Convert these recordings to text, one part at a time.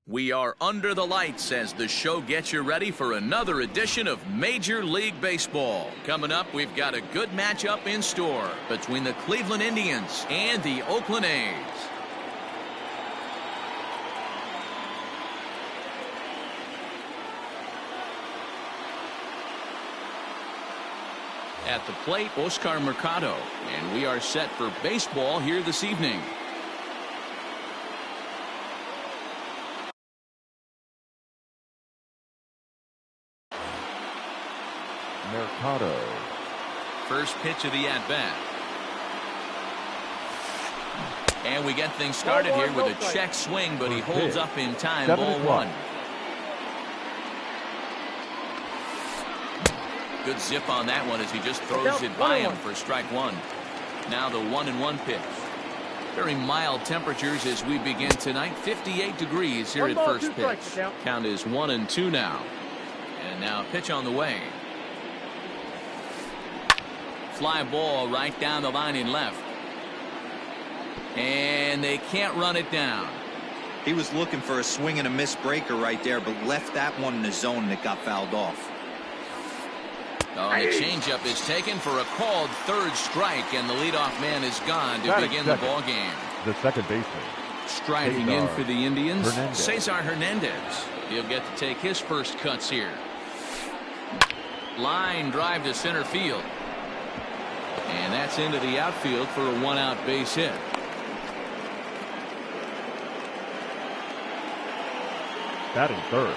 We are under the lights as the show gets you ready for another edition of Major League Baseball. Coming up, we've got a good matchup in store between the Cleveland Indians and the Oakland A's. At the plate, Oscar Mercado, and we are set for baseball here this evening. Mercado. First pitch of the at-bat. And we get things started here with a check swing, but he holds up in time. Ball one. Good zip on that one as he just throws it by him for strike one. Now the 1-1 pitch. Very mild temperatures as we begin tonight. 58 degrees here at first pitch. Count is 1-2 now. And now pitch on the way. Fly ball right down the line in left. And they can't run it down. He was looking for a swing and a miss breaker right there, but left that one in the zone that got fouled off. Oh, the changeup is taken for a called third strike, and the leadoff man is gone to begin the ball game. The second baseman. Striding in for the Indians, Cesar Hernandez. He'll get to take his first cuts here. Line drive to center field. And that's into the outfield for a one-out base hit. Batting third,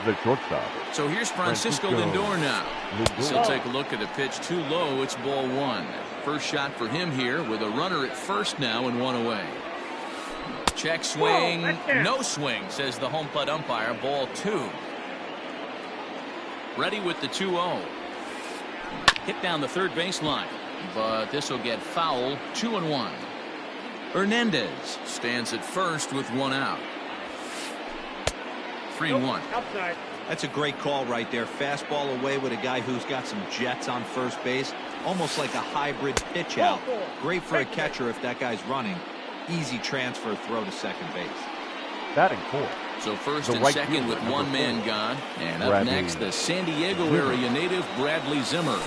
the shortstop. So here's Francisco Lindor now. He'll take a look at a pitch too low. It's ball one. First shot for him here with a runner at first now and one away. Check swing. No swing, says the home plate umpire. Ball two. Ready with the 2-0. Hit down the third baseline, but this will get foul. 2-1. Hernandez stands at first with one out. 3-1. That's a great call right there. Fastball away with a guy who's got some jets on first base. Almost like a hybrid pitch out. Great for a catcher if that guy's running. Easy transfer throw to second base. Batting fourth. So first and second with one man gone. And up next, the San Diego area native Bradley Zimmer.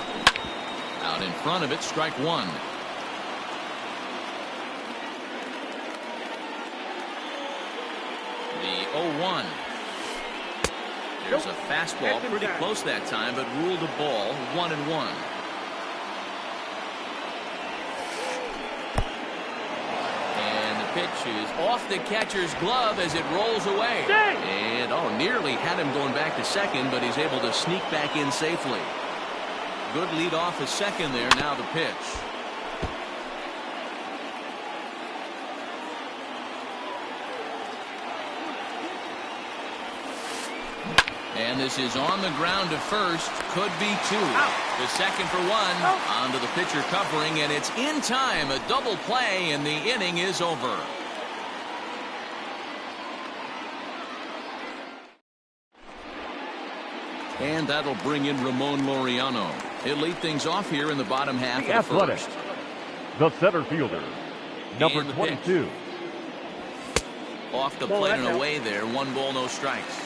Out in front of it, strike one. The 0-1. There's a fastball pretty close that time, but ruled a ball. 1-1. And the pitch is off the catcher's glove as it rolls away. And nearly had him going back to second, but he's able to sneak back in safely. Good lead off a second there. Now the pitch. And this is on the ground to first. Could be two. The second for one. Onto the pitcher covering, and it's in time. A double play, and the inning is over. And that'll bring in Ramon Laureano. He'll lead things off here in the bottom half of the first. The center fielder, number 22. Off the plate and away there. 1 ball, no strikes.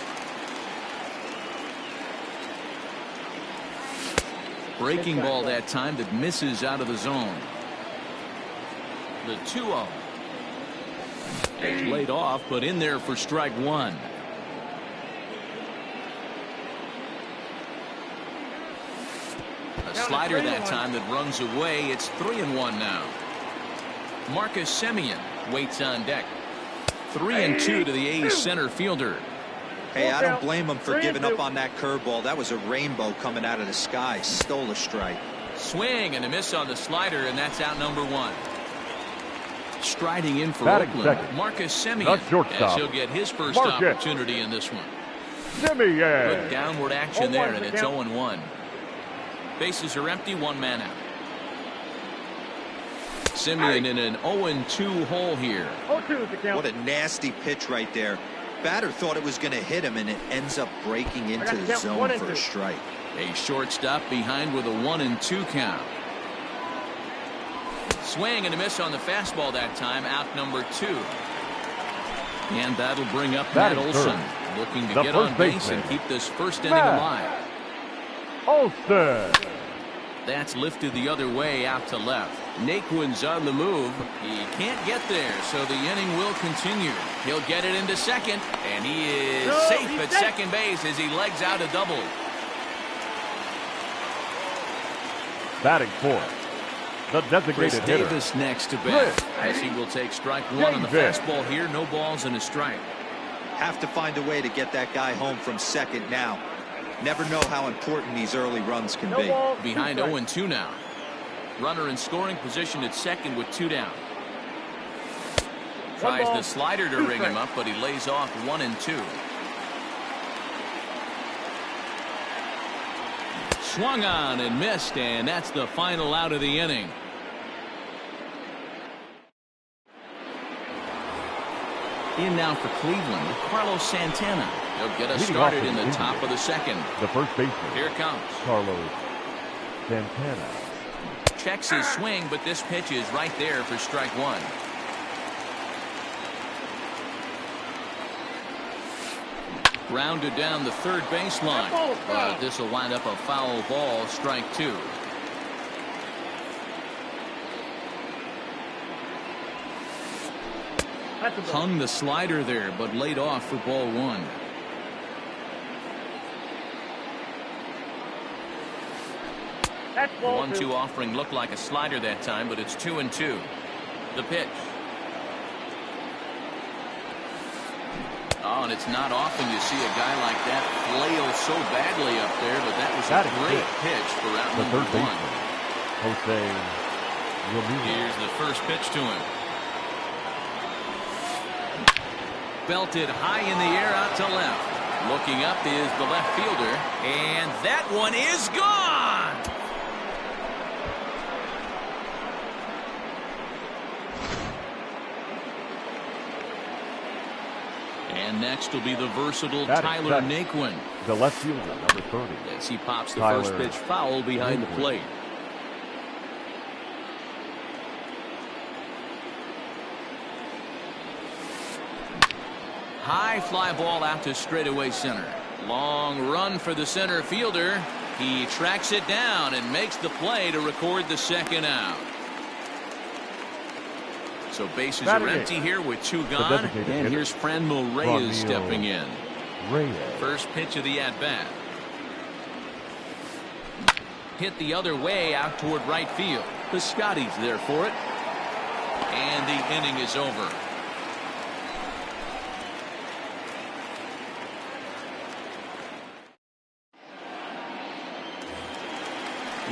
Breaking ball that time that misses out of the zone. The 2-0. It's laid off, but in there for strike one. A slider that time that runs away. It's 3-1 now. Marcus Semien waits on deck. 3-2 to the A's center fielder. Hey, I don't blame him for giving up on that curveball. That was a rainbow coming out of the sky. Stole a strike. Swing and a miss on the slider, and that's out number one. Striding in for Batting Oakland, second, Marcus Semien, as he'll get his first opportunity in this one. Good downward action there, and it's 0-1. Bases are empty, one man out. Semien in an 0-2 hole here. What a nasty pitch right there. Batter thought it was going to hit him, and it ends up breaking into the zone for a strike. A shortstop behind with a 1-2 count. Swing and a miss on the fastball that time. Out number two. And that'll bring up Matt Olson, looking to get on base and keep this first inning alive. Olson. That's lifted the other way out to left. Naquin's on the move. He can't get there, so the inning will continue. He'll get it into second, and he is safe at second base as he legs out a double. Batting fourth, the designated hitter. Davis next to bat, as he will take strike one on the fastball here. No balls and a strike. Have to find a way to get that guy home from second now. Never know how important these early runs can be. Behind 0-2 now. Runner in scoring position at second with 2 down. Tries the slider to ring him up, but he lays off 1-2. Swung on and missed, and that's the final out of the inning. In now for Cleveland, Carlos Santana. He'll get us started in the top of the second. The first baseman. Here it comes. Carlos Santana. Checks his swing, but this pitch is right there for strike one. Grounded down the third baseline, but this will wind up a foul ball, strike two. Hung the slider there, but laid off for ball one. That's ball 1-2 offering looked like a slider that time, but it's 2-2. The pitch. Oh, and it's not often you see a guy like that flail so badly up there, but that was a great pitch for out number one. Here's the first pitch to him. Belted high in the air out to left. Looking up is the left fielder, and that one is gone. And next will be the versatile Tyler Naquin. The left fielder, number 30. As he pops the first pitch foul behind the plate. High fly ball out to straightaway center. Long run for the center fielder. He tracks it down and makes the play to record the second out. So bases are empty here with 2 gone. And here's Franmil Reyes stepping in. First pitch of the at-bat. Hit the other way out toward right field. Piscotty's there for it. And the inning is over.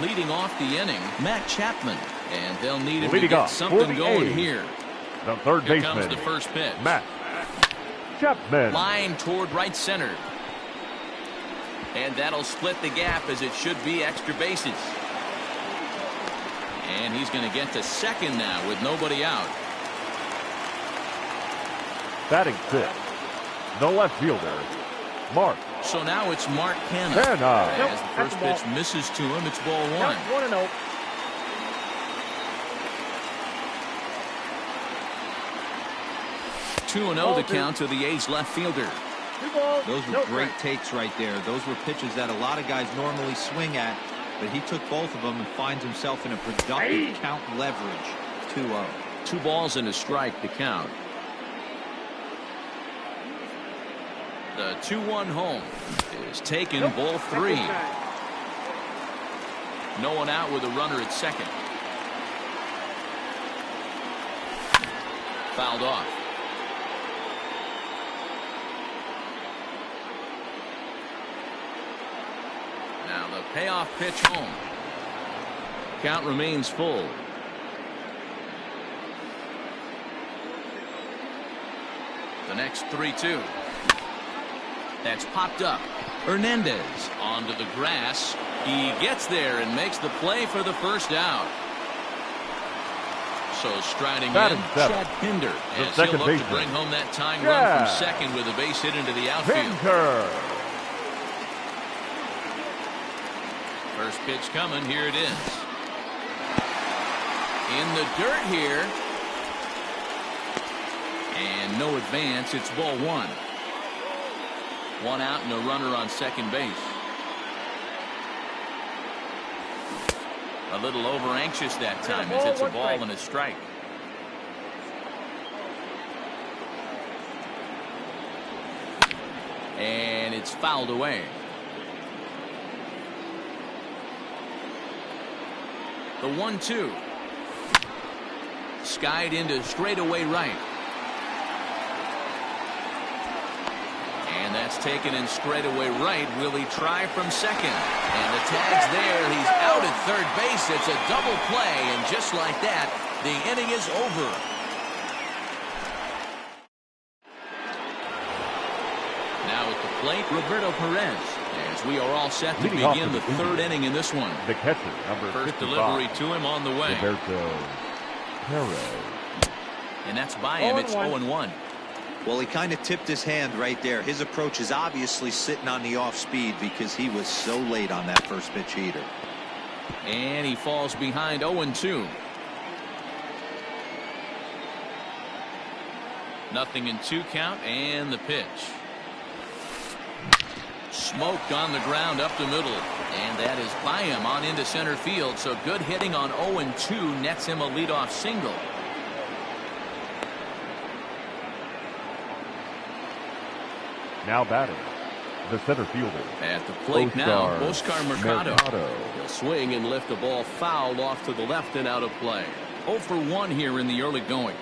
Leading off the inning, Matt Chapman. And they'll need him to get something going here. The third baseman. Here comes the first pitch. Matt Chapman. Line toward right center. And that'll split the gap as it should be extra bases. And he's going to get to second now with nobody out. Batting fifth, the left fielder, Mark. So now it's Mark Canha. As the first pitch misses to him, it's ball one. 1-0. Two 2-0 the count to the A's left fielder. Those were great takes right there. Those were pitches that a lot of guys normally swing at, but he took both of them and finds himself in a productive count leverage. 2-0. 2 balls and a strike to count. The 2-1 home is taken, ball 3. No one out with a runner at second. Fouled off. Now the payoff pitch home. Count remains full. The next 3-2. That's popped up. Hernandez onto the grass. He gets there and makes the play for the first out. So striding in, Chad Pinder, as he'll look to bring home that tying run from second with a base hit into the outfield. First pitch coming. Here it is. In the dirt here. And no advance. It's ball one. One out and a runner on second base. A little over anxious that time as it's a ball and a strike. And it's fouled away. The 1-2. Skied into straightaway right. And that's taken in straightaway right. Will he try from second? And the tag's there. He's out at third base. It's a double play. And just like that, the inning is over. Now at the plate, Roberto Perez. As we are all set to begin the third inning in this one. The catcher, number First 55. delivery to him on the way. Roberto Perez. And that's by him. It's 0-1. Well, he kind of tipped his hand right there. His approach is obviously sitting on the off speed because he was so late on that first pitch heater. And he falls behind 0-2. Nothing in 2 count and the pitch. Smoked on the ground up the middle. And that is by him on into center field. So good hitting on 0-2 nets him a leadoff single. Now batting, the center fielder. At the plate now, Oscar Mercado. He'll swing and lift the ball foul off to the left and out of play. 0 for 1 here in the early going.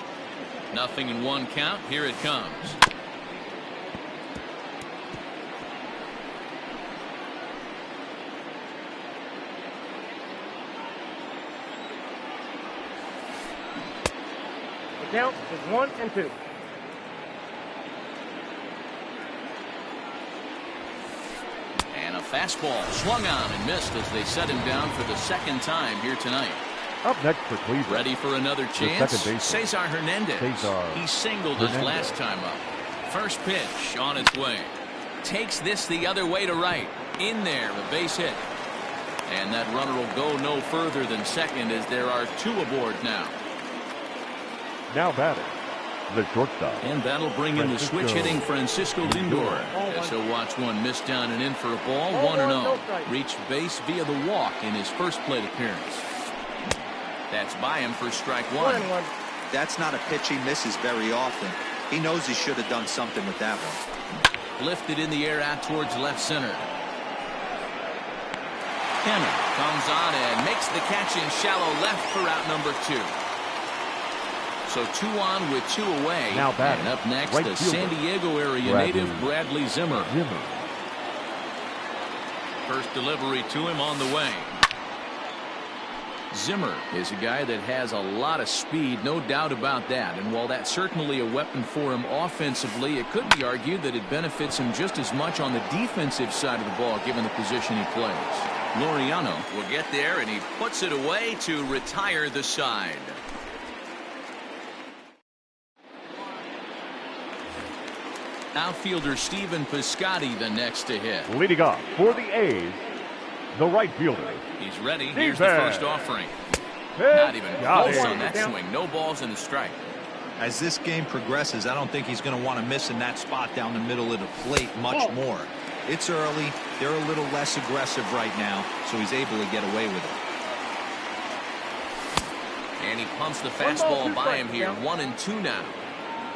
Nothing in 1 count. Here it comes. The count is 1-2. And a fastball swung on and missed as they set him down for the second time here tonight. Up next for Cleveland. Ready for another chance? Cesar Hernandez. He singled his last time up. First pitch on its way. Takes this the other way to right. In there, a base hit. And that runner will go no further than second as there are 2 aboard now. Now batting, the shortstop. And that'll bring in the switch hitting Francisco Lindor. As he'll watch one miss down and in for a ball. 1-0. Reached base via the walk in his first plate appearance. That's by him for strike 1. That's not a pitch he misses very often. He knows he should have done something with that one. Lifted in the air out towards left center. Henry comes on and makes the catch in shallow left for out number 2. So 2 on with 2 away. Now batting, and up next, right the fielder, San Diego area native Bradley Zimmer. First delivery to him on the way. Zimmer is a guy that has a lot of speed, no doubt about that. And while that's certainly a weapon for him offensively, it could be argued that it benefits him just as much on the defensive side of the ball, given the position he plays. Laureano will get there, and he puts it away to retire the side. Outfielder Stephen Piscotty the next to hit. Leading off for the A's, the right fielder. He's ready. Here's the first offering. Not even close on that swing. No balls and a strike. As this game progresses, I don't think he's going to want to miss in that spot down the middle of the plate much more. It's early. They're a little less aggressive right now, so he's able to get away with it. And he pumps the fastball by him here. 1-2 now.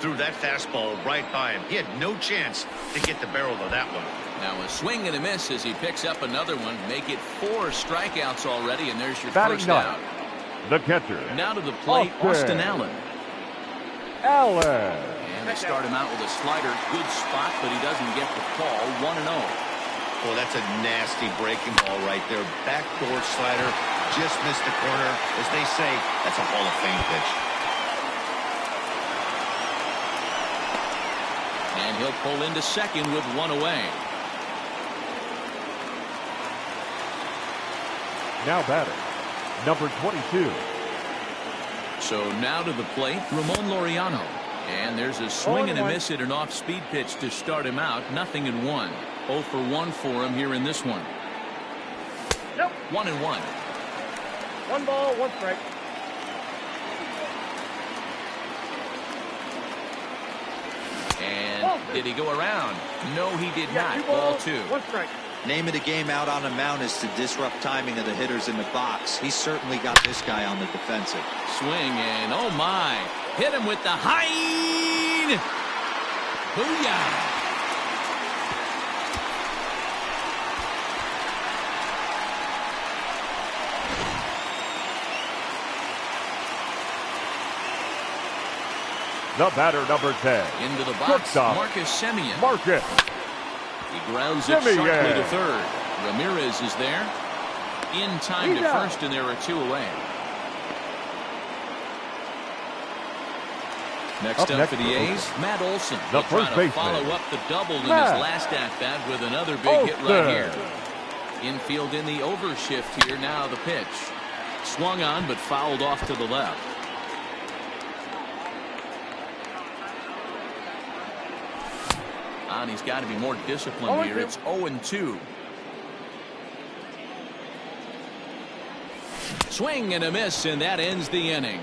Threw that fastball right by him. He had no chance to get the barrel of that one. Now a swing and a miss as he picks up another one. Make it 4 strikeouts already, and there's your first out. The catcher. Now to the plate, Austin Allen. And they start him out with a slider. Good spot, but he doesn't get the call. 1-0. Oh, that's a nasty breaking ball right there. Backdoor slider. Just missed the corner. As they say, that's a Hall of Fame pitch. And he'll pull into second with 1 away. Now batting, number 22. So now to the plate, Ramon Laureano. And there's a swing and a miss at an off-speed pitch to start him out. Nothing in 1. 0 for 1 for him here in this one. 1-1. 1 ball, 1 strike. Did he go around? No, he did You got not. 2 Ball balls, 2. 1 strike. Name of the game out on the mound is to disrupt timing of the hitters in the box. He's certainly got this guy on the defensive. Swing and oh my. Hit him with the high. Booyah. The batter, number 10. Into the box, Shortstop, Marcus Semien. Marcus. He grounds it Semien. sharply to third. Ramirez is there. In time He's to out. first, and there are 2 away. Next up for the A's, Matt Olson. The He'll try first to baseman. follow up the double in his Matt last at-bat with another big hit right Olson. here. Infield in the overshift here. Now the pitch. Swung on, but fouled off to the left. And he's got to be more disciplined here. It's 0-2. Swing and a miss, and that ends the inning.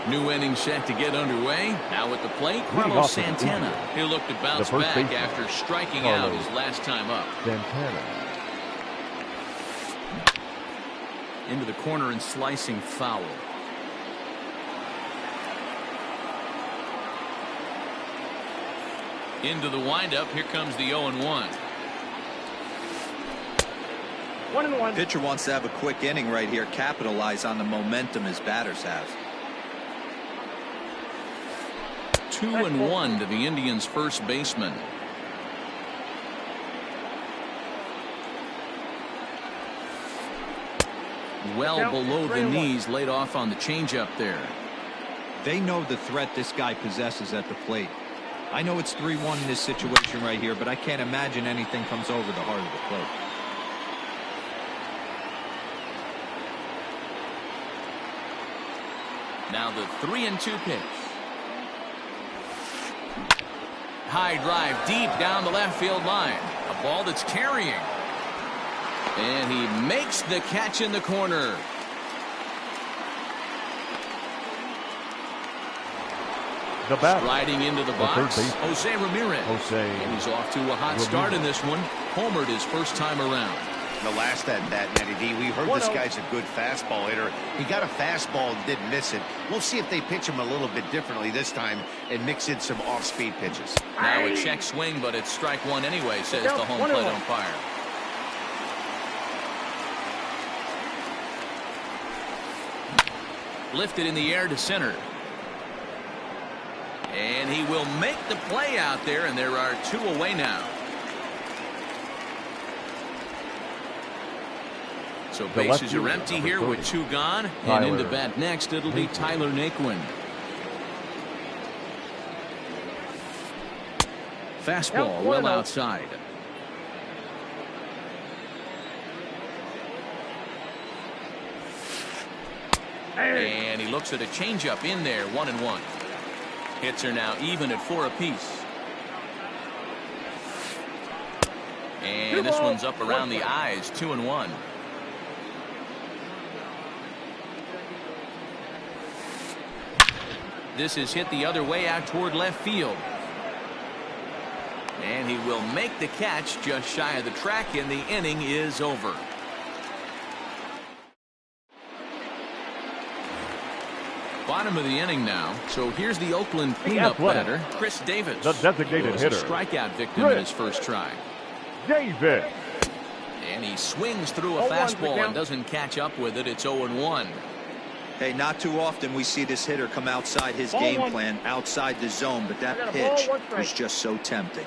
New inning set to get underway. Now at the plate, Carlos Santana. He'll look to bounce back baseman. after striking out his last time up. Santana. Into the corner and slicing foul. Into the windup. Here comes the 0-1. 1-1. Pitcher wants to have a quick inning right here, capitalize on the momentum his batters have. 2-1 to the Indians' first baseman. Well below the knees, laid off on the changeup there. They know the threat this guy possesses at the plate. I know it's 3-1 in this situation right here, but I can't imagine anything comes over the heart of the plate. Now the 3-2 pitch. High drive deep down the left field line. A ball that's carrying. And he makes the catch in the corner. The batter. Riding into the box, third baseman. Jose Ramirez. Jose And he's off to a hot start in this one. Homered his first time around. The last at-bat, Matty D, we heard this guy's a good fastball hitter. He got a fastball and didn't miss it. We'll see if they pitch him a little bit differently this time and mix in some off-speed pitches. Now a check swing, but it's strike one anyway, says the home plate umpire. Lifted in the air to center. And he will make the play out there, and there are 2 away now. So bases are empty here with 2 gone. And into bat next, it'll be Tyler Naquin. Fastball well outside. And he looks at a changeup in there, 1-1. Hits are now even at 4 apiece. And this one's up around the eyes, 2-1. This is hit the other way out toward left field. And he will make the catch just shy of the track, and the inning is over. Bottom of the inning now. So here's the Oakland cleanup batter, Chris Davis. The designated hitter. A strikeout victim in his first try. Davis. And he swings through a fastball and doesn't catch up with it. It's 0-1. Hey, not too often we see this hitter come outside his game plan, outside the zone, but that pitch was just so tempting.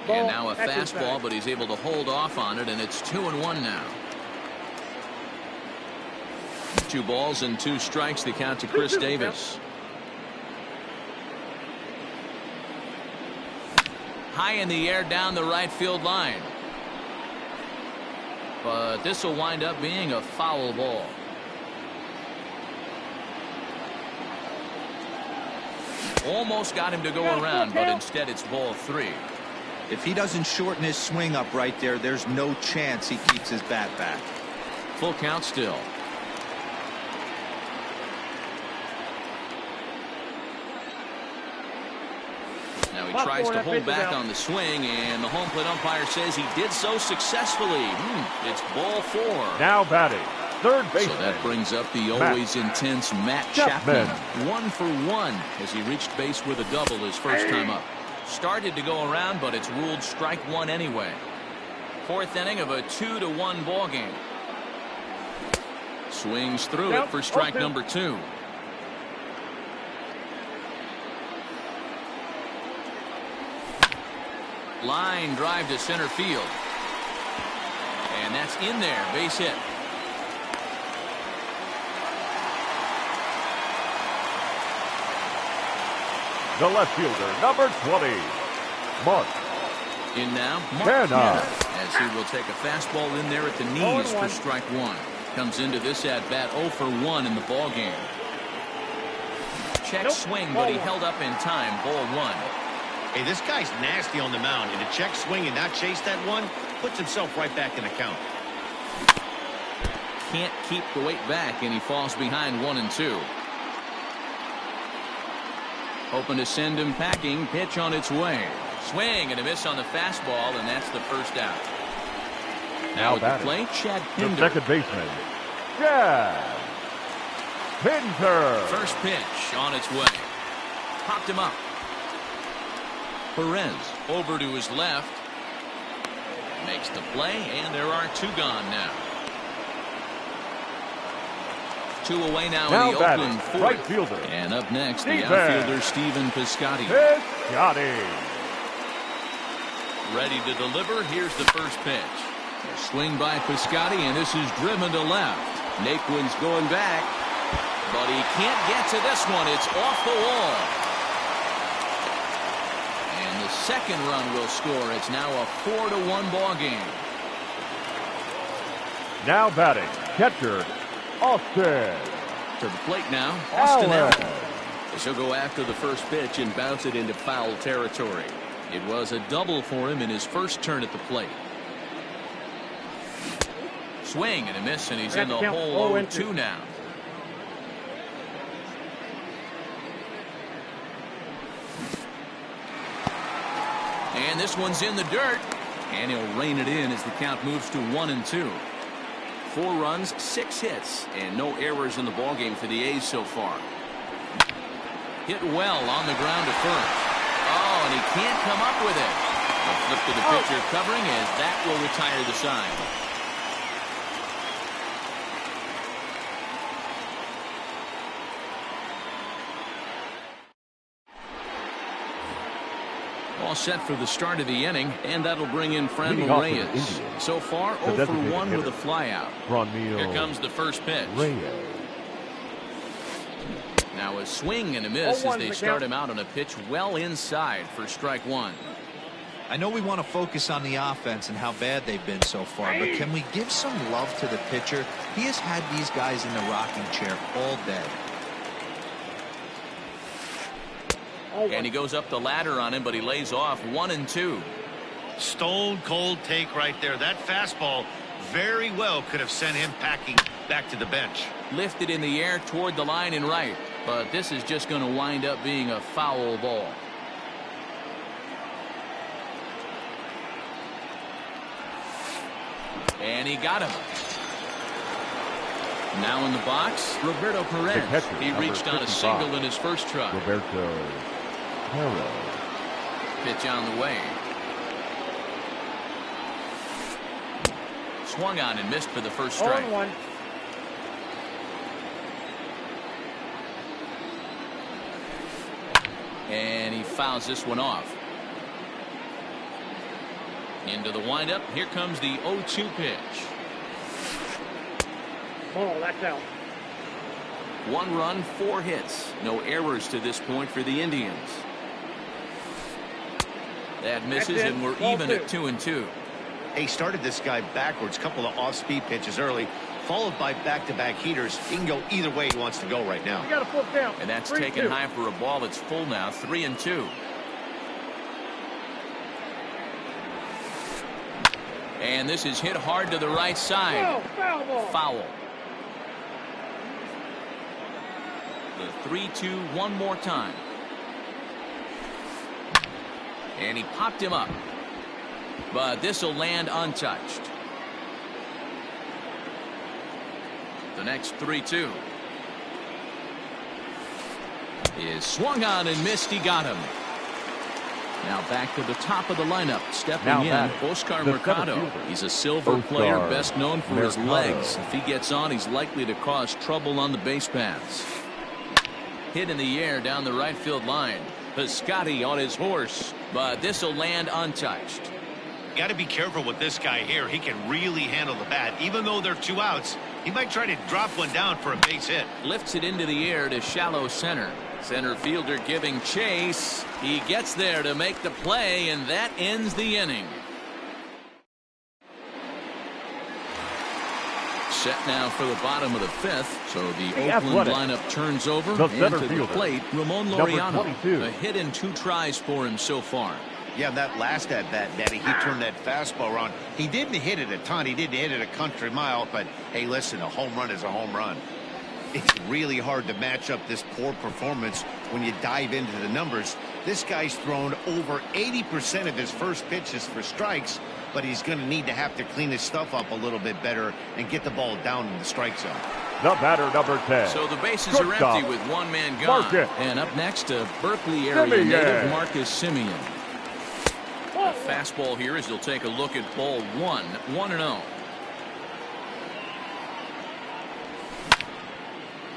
And now a fastball, but he's able to hold off on it, and it's 2-1 now. 2 balls and 2 strikes, the count to Chris Davis. High in the air down the right field line. But this will wind up being a foul ball. Almost got him to go around, but instead it's ball 3. If he doesn't shorten his swing up right there, there's no chance he keeps his bat back. Full count still. he tries to hold back on the swing, and the home plate umpire says he did so successfully. It's ball 4. Now batting, third baseman. So that brings up the always intense Matt Chapman. 1 for 1 as he reached base with a double his first time up. Started to go around, but it's ruled strike 1 anyway. 4th inning of a 2-1 ball game. Swings through it for strike number 2. Line drive to center field. And that's in there. Base hit. The left fielder, number 20, Mark. In now, Mark Canha, as he will take a fastball in there at the knees for strike 1. Comes into this at bat 0 for 1 in the ball game. Check swing, but he held up in time. Ball 1. Hey, this guy's nasty on the mound, and to check swing and not chase that one puts himself right back in the count. Can't keep the weight back, and he falls behind 1-2. Hoping to send him packing. Pitch on its way. Swing and a miss on the fastball, and that's the first out. Now at the plate, Chad Pinder. The second baseman, Chad Pinder. First pitch on its way. Popped him up. Perez over to his left. Makes the play, and there are 2 gone now. 2 away now in the Oakland 4th. Right fielder. And up next, the outfielder, Stephen Piscotty. Ready to deliver. Here's the first pitch. A swing by Piscotty, and this is driven to left. Naquin's going back, but he can't get to this one. It's off the wall. And the second run will score. It's now a 4-1 ball game. Now batting, catcher, Austin. To the plate now, Austin Allen. He'll go after the first pitch and bounce it into foul territory. It was a double for him in his first turn at the plate. Swing and a miss, and he's in the hole 0-2 now. And this one's in the dirt, and he'll rein it in as the count moves to 1-2. 4 runs, 6 hits, and no errors in the ballgame for the A's so far. Hit well on the ground to first. Oh, and he can't come up with it. A flip to the pitcher covering as that will retire the side. All set for the start of the inning, and that'll bring in Franmil Reyes. So far, 0 for 1 with a flyout. Here comes the first pitch. Now a swing and a miss as they start him out on a pitch well inside for strike 1. I know we want to focus on the offense and how bad they've been so far, but can we give some love to the pitcher? He has had these guys in the rocking chair all day. And he goes up the ladder on him, but he lays off 1-2. Stone cold take right there. That fastball very well could have sent him packing back to the bench. Lifted in the air toward the line and right, but this is just going to wind up being a foul ball. And he got him. Now in the box, Roberto Perez. He reached on a single in his first try. Roberto Perez. Pitch on the way. Swung on and missed for the first strike. 0-1. And he fouls this one off. Into the windup. Here comes the 0-2 pitch. Oh, that's out. 1 run, 4 hits. No errors to this point for the Indians. That misses, and we're even at 2-2. He started this guy backwards, couple of off-speed pitches early, followed by back-to-back heaters. He can go either way he wants to go right now. You got a full count. And that's taken high for a ball that's full now, 3-2. And this is hit hard to the right side. Foul ball. Foul. The 3-2 one more time. And he popped him up. But this will land untouched. The next 3-2 is swung on and missed. He got him. Now back to the top of the lineup. Stepping in, Oscar Mercado. He's a silver player, best known for his legs. If he gets on, he's likely to cause trouble on the base paths. Hit in the air down the right field line. Piscotty on his horse, but this will land untouched. Got to be careful with this guy here. He can really handle the bat. Even though they're 2 outs, he might try to drop one down for a base hit. Lifts it into the air to shallow center. Center fielder giving chase. He gets there to make the play, and that ends the inning. Set now for the bottom of the 5th, so the Oakland lineup turns over. And to the plate, Ramon Laureano. A hit in 2 tries for him so far. Yeah, that last at-bat, Daddy, he turned that fastball around. He didn't hit it a ton. He didn't hit it a country mile, but, hey, listen, a home run is a home run. It's really hard to match up this poor performance when you dive into the numbers. This guy's thrown over 80% of his first pitches for strikes, but he's going to need to have to clean his stuff up a little bit better and get the ball down in the strike zone. The batter, number 10. So the bases are empty with 1 man gone. And up next, a Berkeley area native, Marcus Simeon. A fastball here as he'll take a look at ball 1, 1-0.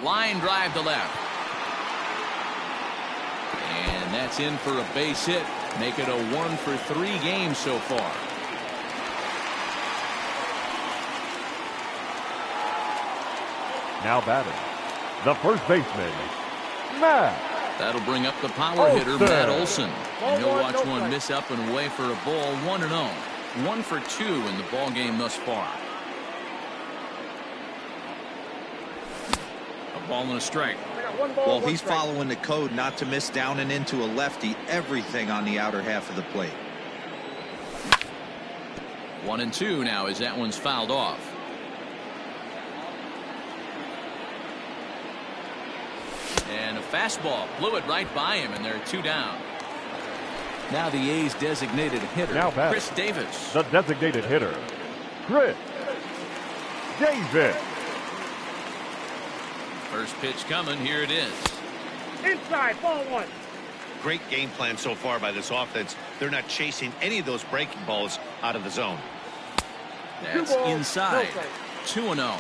Line drive to left. And that's in for a base hit. Make it a 1-for-3 game so far. Now batting, the first baseman, Matt. That'll bring up the power hitter, Matt Olson. And he'll watch one miss up and away for a ball, 1-0. 1 for 2 in the ball game thus far. A ball and a strike. Well, he's following the code not to miss down and into a lefty. Everything on the outer half of the plate. 1-2 now as that one's fouled off. And a fastball blew it right by him, and there are 2 down. Now the A's designated hitter, Chris Davis. The designated hitter, Chris Davis. First pitch coming. Here it is. Inside, ball 1. Great game plan so far by this offense. They're not chasing any of those breaking balls out of the zone. That's inside. 2-0.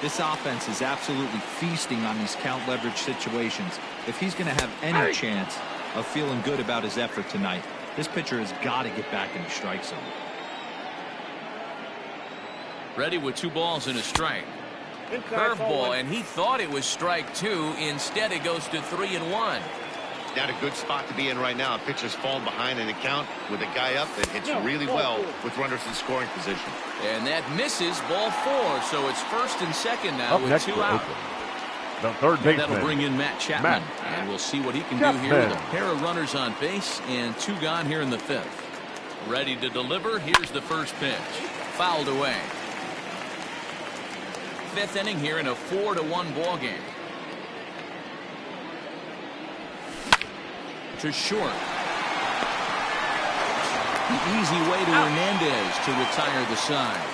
This offense is absolutely feasting on these count leverage situations. If he's going to have any chance of feeling good about his effort tonight, this pitcher has got to get back in the strike zone. Ready with 2 balls and a strike. Curveball, and he thought it was strike 2. Instead, it goes to 3-1. Not a good spot to be in right now. Pitcher's falling behind in the count with a guy up that hits really well with runners in scoring position. And that misses, ball 4. So it's first and second now with 2 out. The third baseman. That'll bring in Matt Chapman. And we'll see what he can do here with a pair of runners on base and 2 gone here in the 5th. Ready to deliver. Here's the first pitch. Fouled away. 5th inning here in a 4-1 ball game. To short. The easy way to Hernandez to retire the side.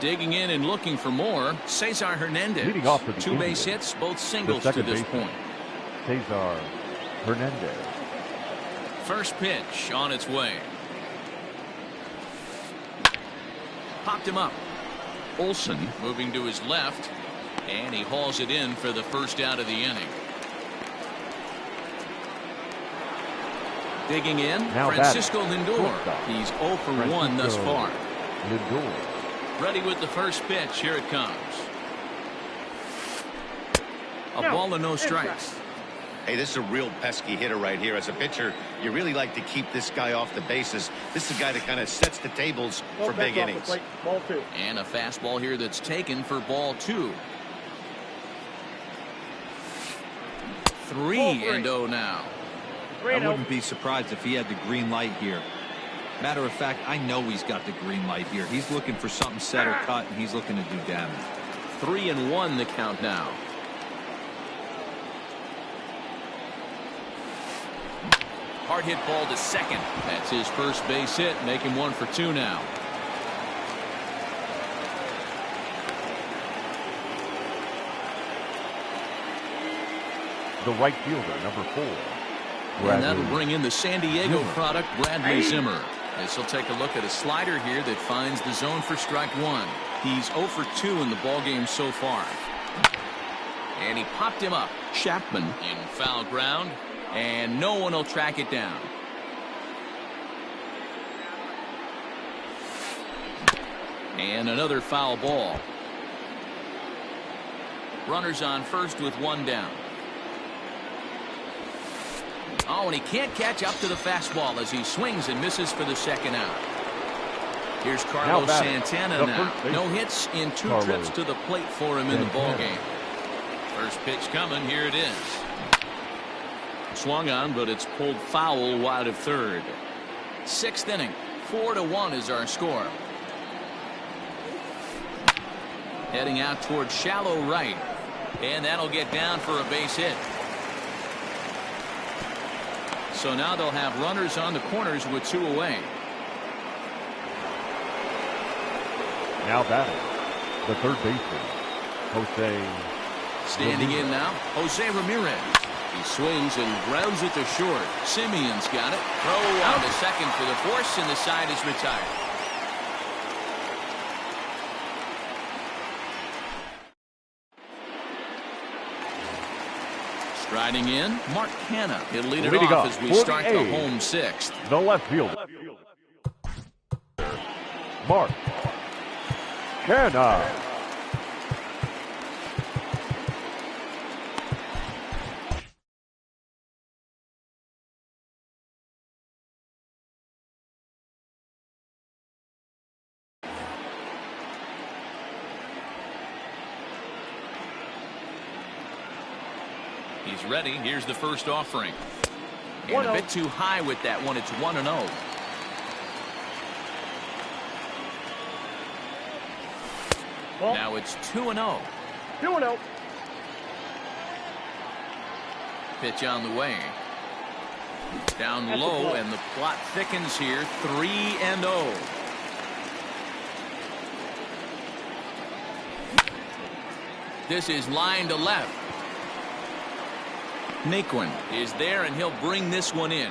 Digging in and looking for more, Cesar Hernandez. Leading off for the 2 base hits, both singles to this point. Cesar Hernandez. First pitch on its way. Popped him up. Olson moving to his left. And he hauls it in for the first out of the inning. Digging in, now Francisco Lindor. He's 0 for 1 thus far. Lindor. Ready with the first pitch. Here it comes. A ball and no strikes. Hey, this is a real pesky hitter right here. As a pitcher, you really like to keep this guy off the bases. This is a guy that kind of sets the tables for big innings. Ball 2. And a fastball here that's taken for ball 2. 3-0 now. I wouldn't be surprised if he had the green light here. Matter of fact, I know he's got the green light here. He's looking for something set or cut, and he's looking to do damage. 3-1 the count now. Hard hit ball to second. That's his first base hit. Make him 1 for 2 now. The right fielder, number 4. And that'll bring in the San Diego product, Bradley Zimmer. As he'll take a look at a slider here that finds the zone for strike 1. He's 0 for 2 in the ballgame so far. And he popped him up. Chapman in foul ground, and no one will track it down. And another foul ball. Runners on first with 1 down. Oh, and he can't catch up to the fastball as he swings and misses for the second out. Here's Carlos Santana now. No hits in 2 trips to the plate for him in the ballgame. First pitch coming. Here it is. Swung on, but it's pulled foul wide of third. 6th inning. 4-1 is our score. Heading out towards shallow right. And that'll get down for a base hit. So now they'll have runners on the corners with 2 away. Now batting, the third baseman, Jose. Standing in now, Jose Ramirez. He swings and grounds it to short. Simeon's got it. Throw on to second for the force, and the side is retired. Striding in, Mark Canha. He'll lead it off as we start the home 6th. The left fielder, Mark Canha. He's ready. Here's the first offering. And a bit too high with that one. It's 1-0. Now it's 2-0. 2-0. Pitch on the way. Down low, and the plot thickens here. 3-0. This is line to left. Naquin is there, and he'll bring this one in.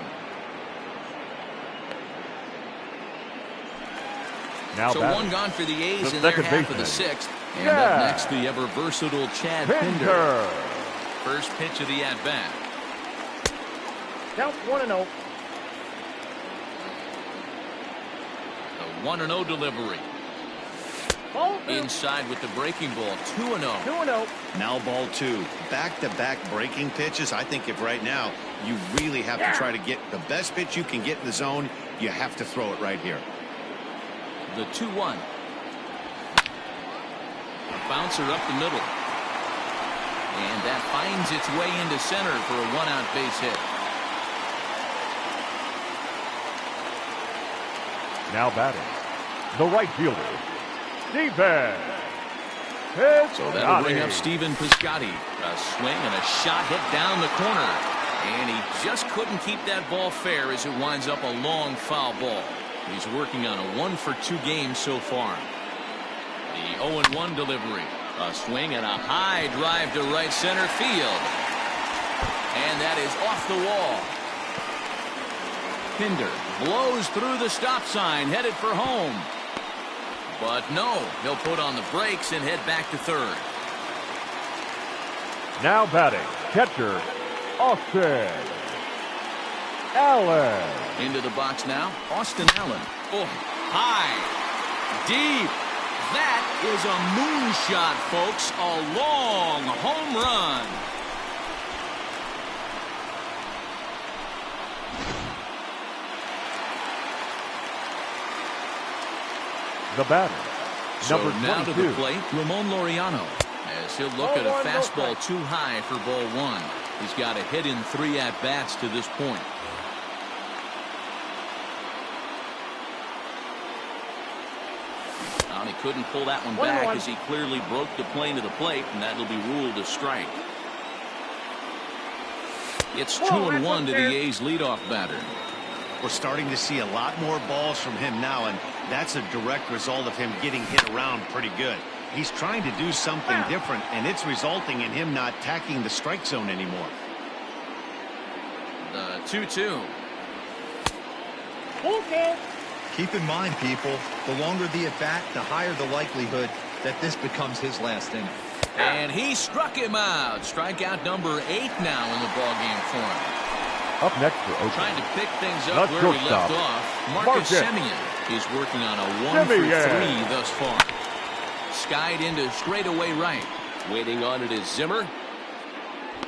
Now so batting, 1 gone for the A's the in their half baseman. of the 6th. And up next, the ever-versatile Chad Pinder. First pitch of the at-bat. Count 1-0. The 1-0 delivery. Inside with the breaking ball. 2-0. 2-0. Now ball 2. Back-to-back breaking pitches. I think if right now you really have to try to get the best pitch you can get in the zone, you have to throw it right here. The 2-1. A bouncer up the middle. And that finds its way into center for a 1-out base hit. Now batting, the right fielder, Steven So that'll bring up Stephen Piscotty. A swing and a shot hit down the corner. And he just couldn't keep that ball fair as it winds up a long foul ball. He's working on a 1 for 2 game so far. The 0-1 delivery. A swing and a high drive to right center field. And that is off the wall. Pinder blows through the stop sign, headed for home. But no, he'll put on the brakes and head back to third. Now batting, catcher, Austin Allen. Into the box now, Austin Allen. Oh, high, deep. That is a moonshot, folks. A long home run. The batter, So number 22. now to the plate, Ramon Laureano. As he'll look at a fastball too high for ball 1. He's got a hit in 3 at-bats to this point. Well, he couldn't pull that one back as he clearly broke the plane to the plate, and that'll be ruled a strike. It's 2-1 to the A's leadoff batter. We're starting to see a lot more balls from him now, and that's a direct result of him getting hit around pretty good. He's trying to do something different, and it's resulting in him not attacking the strike zone anymore. The 2-2. Okay. Keep in mind, people, the longer the at-bat, the higher the likelihood that this becomes his last inning. And he struck him out. Strikeout number 8 now in the ballgame for him. Up next for Oakland, Trying to pick things up the where we shortstop, left off. Marcus Semien is working on a 1 for 3 thus far. Skied into straightaway right. Waiting on it is Zimmer.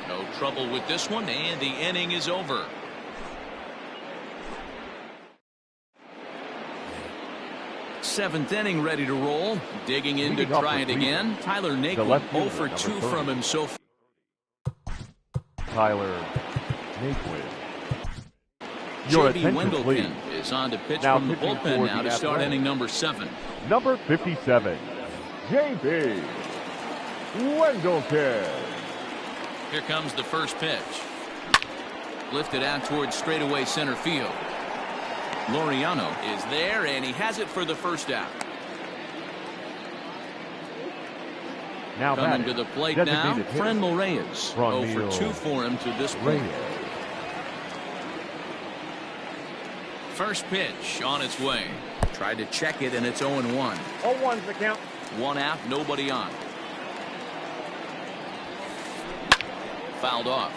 No trouble with this one, and the inning is over. Seventh inning ready to roll. Digging in to try it again. Tyler Naquin 0 for 2 from him so far. Tyler Naquin. Your J.B. attention, Wendelken please. is on to pitch Now from the pitching bullpen for now the to start Athletics. inning number 7. Number 57, J.B. Wendelken. Here comes the first pitch. Lifted out towards straightaway center field. Laureano is there, and he has it for the first out. Now Coming batting, to the plate now, designated hitter, Franmil Reyes. 0 for 2 for him to this point. Reyes. First pitch on its way. Tried to check it, and it's 0-1. 0-1's the count. 1 out, nobody on. Fouled off.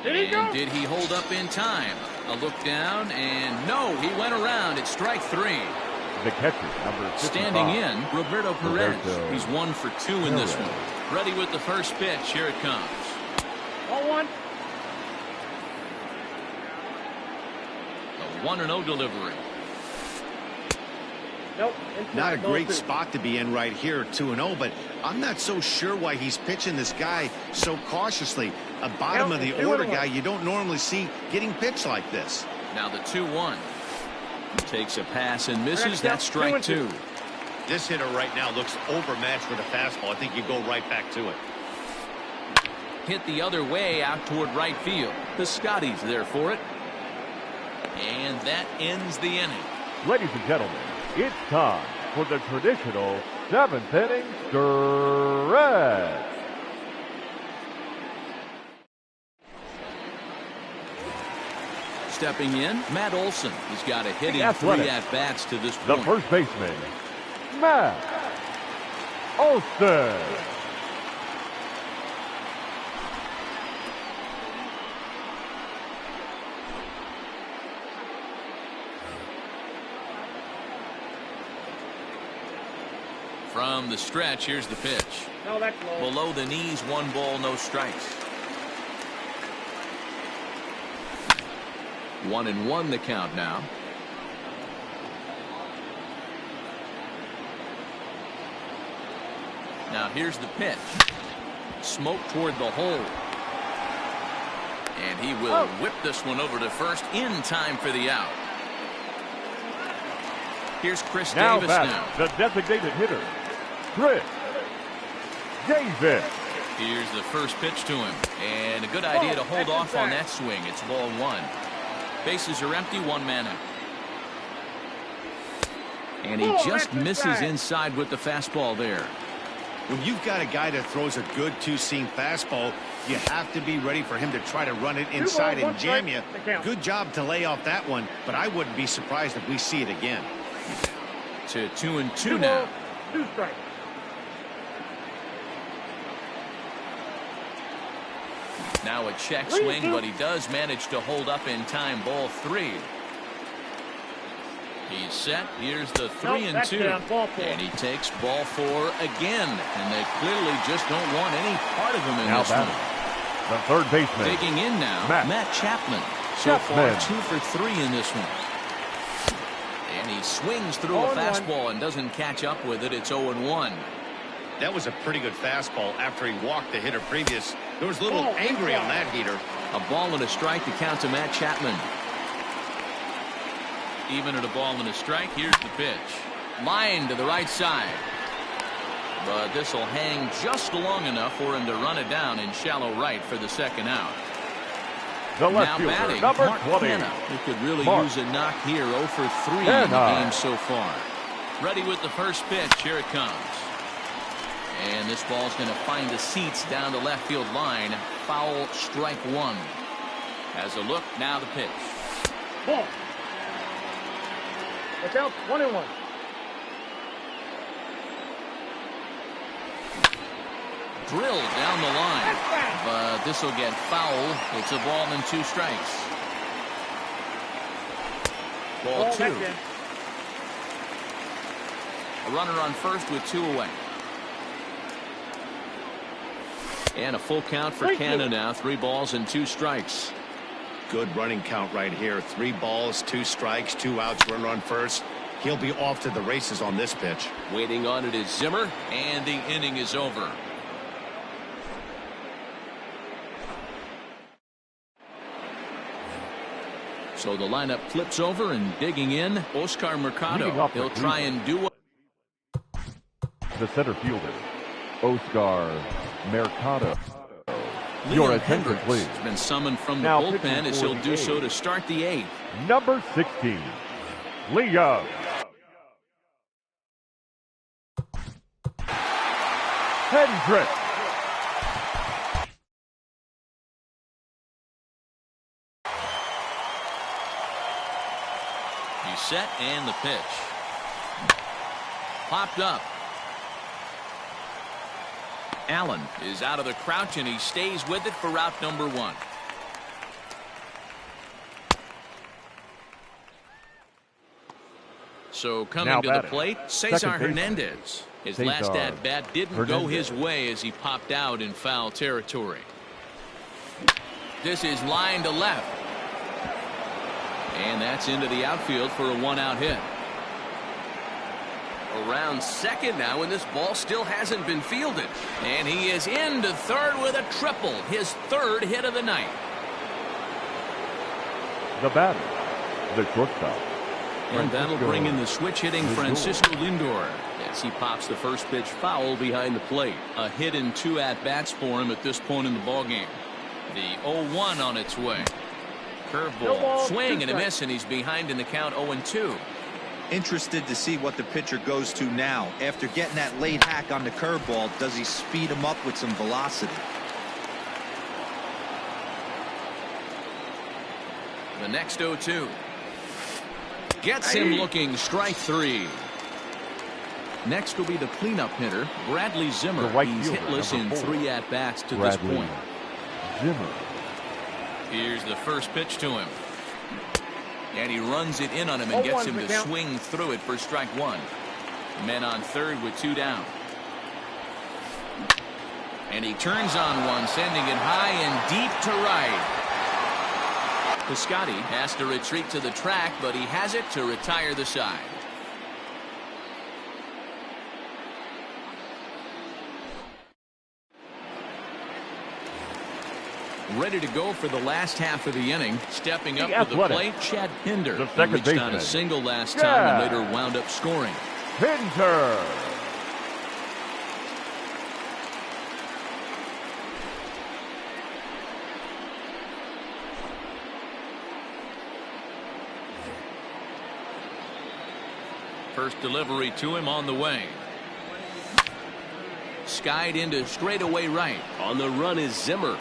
Did he go? And did he hold up in time? A look down, and no, he went around. It's strike 3. The catcher, number 55. Standing in, Roberto Perez. Roberto He's 1 for 2 in this one. Ready with the first pitch. Here it comes. 0-1. A 1-0 delivery. Nope. Not a inside, great 0-2. spot to be in right here, 2-0, but I'm not so sure why he's pitching this guy so cautiously. A bottom of the order guy you don't normally see getting pitched like this. Now the 2-1. Takes a pass and misses. That's strike 2. This hitter right now looks overmatched with a fastball. I think you go right back to it. Hit the other way out toward right field. The Scotties there for it. And that ends the inning. Ladies and gentlemen, it's time for the traditional 7th inning stretch. Stepping in, Matt Olson. He's got a hitting 3 Athletics. at-bats to this The point. first baseman, Matt Olson. From the stretch, here's the pitch. No, that's low. Below the knees, 1 ball, no strikes. 1-1 the count now. Now here's the pitch. Smoke toward the hole. And he will whip this one over to first in time for the out. Here's Chris Now Davis batting, now. the designated hitter, Chris Davis. Here's the first pitch to him. And a good idea to hold off on that swing. It's ball 1. Bases are empty, 1 man out. And he just misses inside with the fastball there. When you've got a guy that throws a good 2-seam fastball, you have to be ready for him to try to run it inside and jam you. Good job to lay off that one, but I wouldn't be surprised if we see it again. To 2-2 now. 2 strikes. Now a check swing, but he does manage to hold up in time. Ball 3. He's set. Here's the 3-2. And he takes ball 4 again. And they clearly just don't want any part of him in Now this batting, one. the third baseman, Digging in now, Matt Chapman. So far 2 for 3 in this one. And he swings through a fastball and doesn't catch up with it. It's 0-1. That was a pretty good fastball after he walked the hitter previous. There was a little angry on that heater. A ball and a strike to count to Matt Chapman. Even at a ball and a strike, here's the pitch. Line to the right side. But this will hang just long enough for him to run it down in shallow right for the second out. The left Now fielder, batting, number Mark 20. Hanna, who could really Mark use a knock here. 0 for 3 in the Hanna. game so far. Ready with the first pitch. Here it comes. And this ball's going to find the seats down the left field line. Foul, strike one. As a look, now the pitch. Ball. Look out, 1-1. Drilled down the line. But this will get foul. It's a ball and 2 strikes. Ball 2. A runner on first with 2 away. And a full count for Canada now. 3 balls and 2 strikes. Good running count right here. 3 balls, 2 strikes, 2 outs, runner on first. He'll be off to the races on this pitch. Waiting on it is Zimmer. And the inning is over. So the lineup flips over, and digging in, Oscar Mercado. He'll try and do what the center fielder, Oscar Mercado. Your Liam attention, Hendricks please. has been summoned from the Now bullpen pitching as for he'll the do so A's. to start the 8th. Number 16, Liam Hendricks. He's set, and the pitch. Popped up. Allen is out of the crouch, and he stays with it for route number 1. So coming Now to the batting, plate, second Cesar baseman. Hernandez. His Cesar last at-bat didn't go Hernandez. his way as he popped out in foul territory. This is line to left. And that's into the outfield for a 1-out hit. Around second now, and this ball still hasn't been fielded. And he is into third with a triple. His 3rd hit of the night. The batter, the shortstop. And that'll Francisco bring in the switch-hitting Lindor. Francisco Lindor. As he pops the first pitch foul behind the plate. A hit and 2 at-bats for him at this point in the ballgame. The 0-1 on its way. Curveball, swing and a miss, and he's behind in the count 0-2. Interested to see what the pitcher goes to now. After getting that late hack on the curveball, does he speed him up with some velocity? The next 0-2. Gets him looking, strike 3. Next will be the cleanup hitter, Bradley Zimmer. The right He's fielder, hitless in number 4. 3 at-bats to Bradley this point. Zimmer. Here's the first pitch to him. And he runs it in on him and gets him to swing through it for strike 1. Men on third with 2 down. And he turns on one, sending it high and deep to right. Piscotty has to retreat to the track, but he has it to retire the side. Ready to go for the last half of the inning. Stepping up to the plate, Chad Pinder. The He second reached on a baseman. single last time and later wound up scoring. Pinder. First delivery to him on the way. Skied into straightaway right. On the run is Zimmer.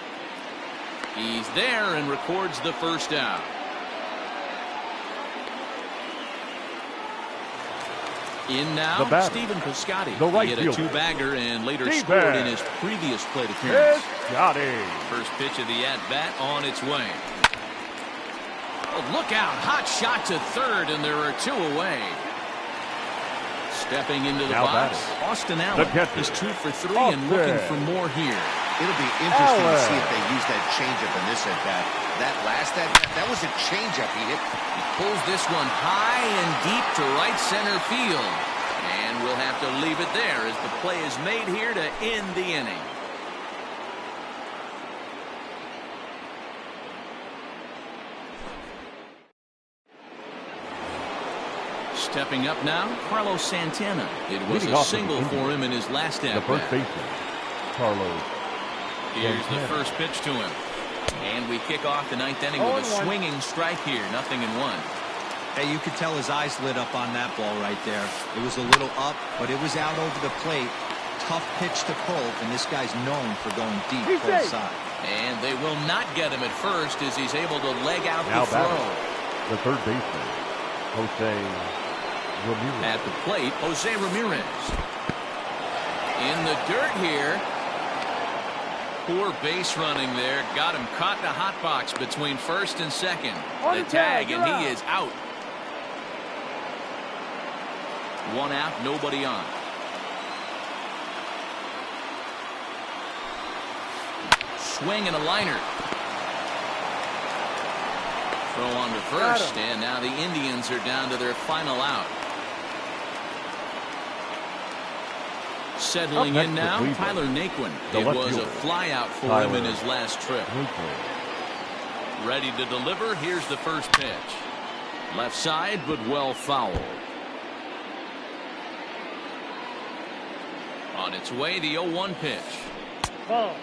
He's there and records the first out. In now, The batter, Stephen Piscotty. the right He hit a fielder. 2-bagger and later Stephen scored in his previous plate appearance. Piscotty. First pitch of the at-bat on its way. Oh, look out. Hot shot to third, and there are 2 away. Stepping into the Now box, batting, Austin the Allen catcher, is 2 for 3 and looking Austin. for more here. It'll be interesting to see Allen. if they use that changeup in this at-bat. That last at-bat, that was a changeup he hit. He pulls this one high and deep to right center field. And we'll have to leave it there as the play is made here to end the inning. Stepping up now, Carlos Santana. It was Leading a off for the single Indians, for him in his last the at first bat. baseman, Carlos Here's the Santana. first pitch to him. And we kick off the ninth inning with a swinging strike here. 0-1. Hey, you could tell his eyes lit up on that ball right there. It was a little up, but it was out over the plate. Tough pitch to pull, and this guy's known for going deep full side. And they will not get him at first as he's able to leg out Now the throw. batting, the third baseman, Jose Ramirez. At the plate, Jose Ramirez. In the dirt here. Poor base running there. Got him caught in the hot box between first and second. The tag, and he is out. One out, nobody on. Swing and a liner. Throw on to first, and now the Indians are down to their final out. Settling in now, Tyler Naquin. It was a flyout for him in his last trip. Ready to deliver. Here's the first pitch. Left side, but well fouled. On its way, the 0-1 pitch. Ball.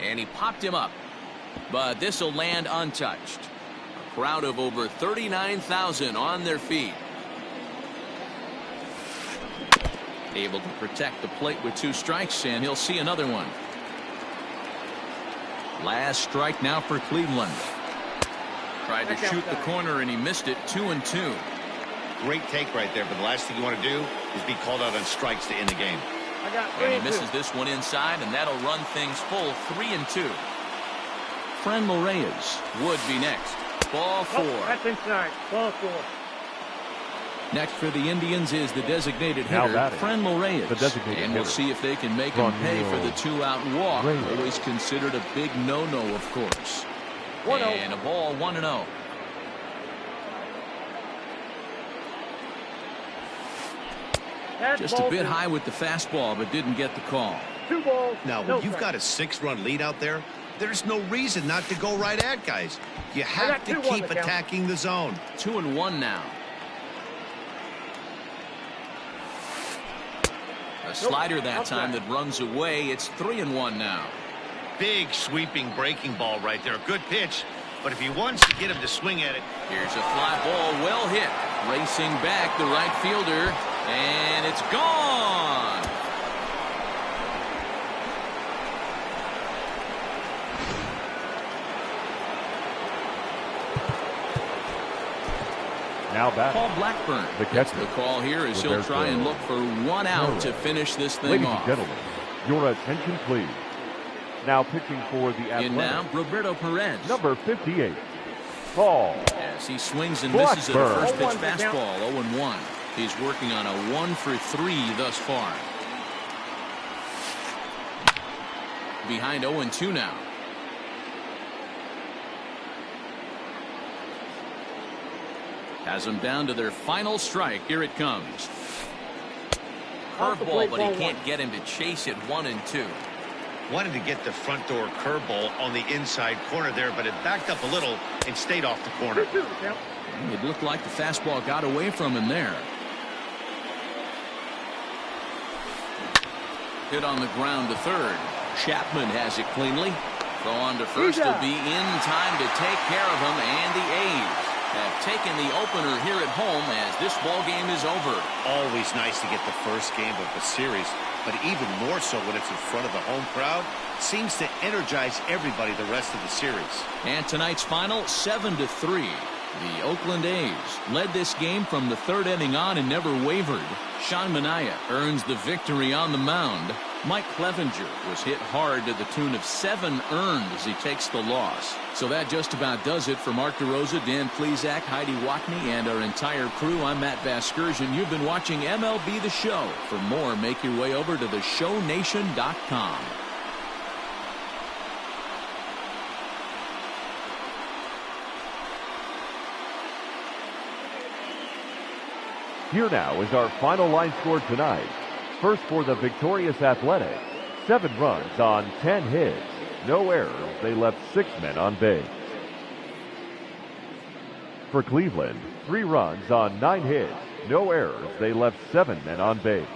And he popped him up. But this will land untouched. A crowd of over 39,000 on their feet. Able to protect the plate with 2 strikes, and he'll see another one. Last strike now for Cleveland. Tried to shoot the corner, and he missed it. 2-2. Great take right there, but the last thing you want to do is be called out on strikes to end the game. And he misses this one inside, and that'll run things full. 3-2. Franmil Reyes would be next. Ball 4. That's inside. Ball 4. Next for the Indians is the designated hitter, Franmil Reyes. And we'll see if they can make him pay for the 2-out walk. Always considered a big no-no, of course. And a ball, 1-0. Just a bit high with the fastball, but didn't get the call. 2 balls. Now, when you've got a 6-run lead out there, there's no reason not to go right at guys. You have to keep attacking the zone. 2-1 now. A slider that time that runs away. It's 3-1 now. Big sweeping breaking ball right there. Good pitch. But if he wants to get him to swing at it. Here's a fly ball, well hit. Racing back, the right fielder. And it's gone. Now back, Paul Blackburn. the catcher. The call here is he'll try and look for 1 out to finish this thing Ladies off. and gentlemen, your attention please. Now pitching for the In now, Athletics, Roberto Perez. number 58, Paul As he swings and misses at a Blackburn. first pitch fastball, 0-1. He's working on a 1-for-3 thus far. Behind 0-2 now. Has them down to their final strike. Here it comes. Curveball, but he can't get him to chase it. 1-2. Wanted to get the front door curveball on the inside corner there, but it backed up a little and stayed off the corner. It looked like the fastball got away from him there. Hit on the ground to third. Chapman has it cleanly. Throw on to first will be in time to take care of him, and the A's have taken the opener here at home as this ball game is over. Always nice to get the first game of the series, but even more so when it's in front of the home crowd. Seems to energize everybody the rest of the series. And tonight's final, 7-3. The Oakland A's led this game from the third inning on and never wavered. Sean Manaea earns the victory on the mound. Mike Clevenger was hit hard to the tune of 7 earned as he takes the loss. So that just about does it for Mark DeRosa, Dan Plesac, Heidi Watney, and our entire crew. I'm Matt Vasgersian. You've been watching MLB The Show. For more, make your way over to theshownation.com. Here now is our final line score tonight. First for the victorious Athletics, 7 runs on 10 hits. no errors. They left 6 men on base. For Cleveland, 3 runs on 9 hits, no errors. They left 7 men on base.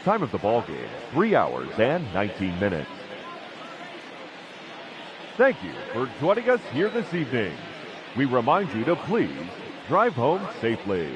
Time of the ball game, 3 hours and 19 minutes. Thank you for joining us here this evening. We remind you to please drive home safely.